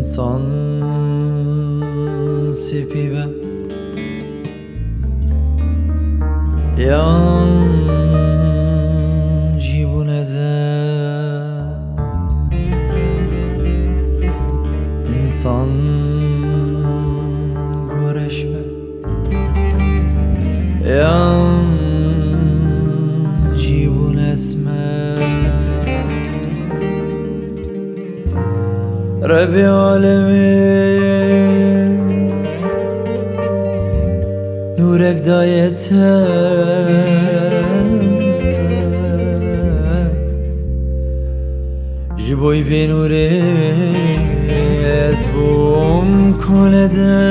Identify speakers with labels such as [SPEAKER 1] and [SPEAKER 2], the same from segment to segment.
[SPEAKER 1] İnsan sipibe yan jibuneze İnsan göreşme yan jibun esme Rabbi alemin nurek dayete jiboy ve nure ezbum kolede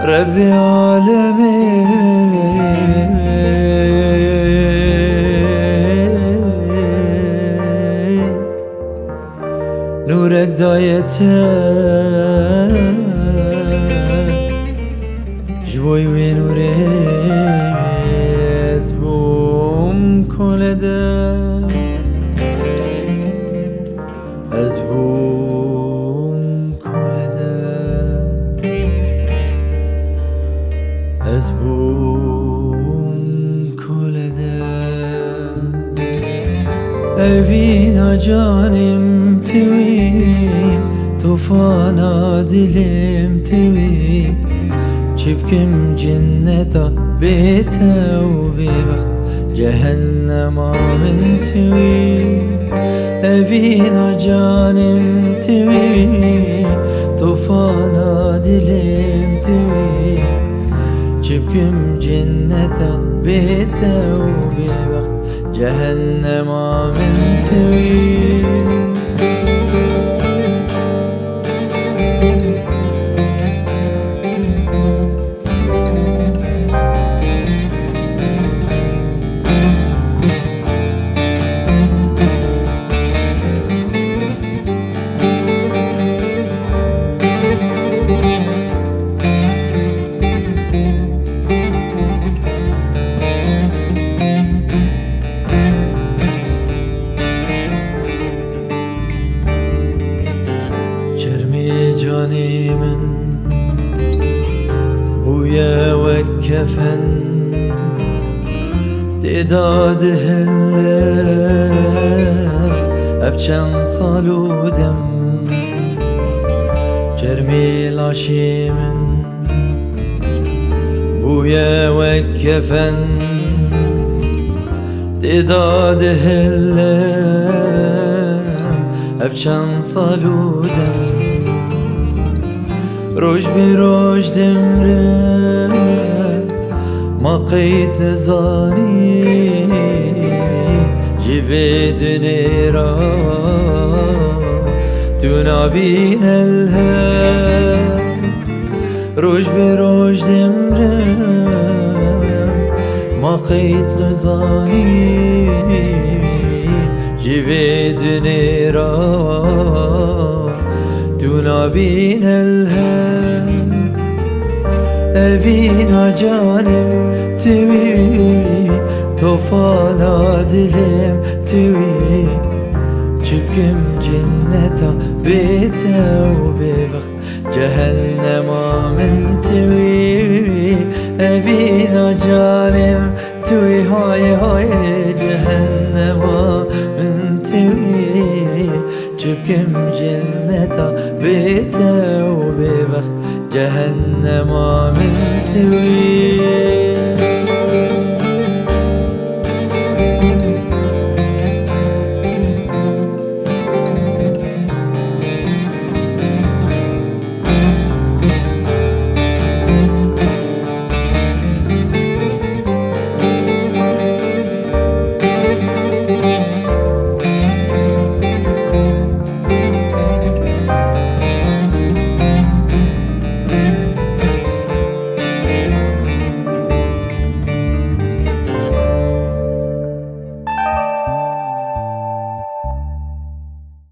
[SPEAKER 1] Rabbi alemin nurek dayete jiboy ve nure ezbum kolede ezbum kolede ezbum kolede evina canim tivi tufana dilim tivi çipkim cinneta bitevbi baht cehennem amin tivi evina canim tivi tufana dilim tivi çipkim cinneta bitevbi baht cehennem amin tivi canimin buya ve kefen dedad heller efçen saludem cermi laşimin buya ve kefen dedad heller efçen saludem روج بروج دمره ما قید نزانی جوید نیرا تو نبین الهم روج بروج دمره ما قید نزانی جوید نیرا نبين الهم evina canim tivi tufana dilim tivi çipkim cinneta bitevbi baht cehennem amin tivi evina canim tivi hay hay cehennem amin tivi çipkim cinneta bitevbi baht cehennem amin tivi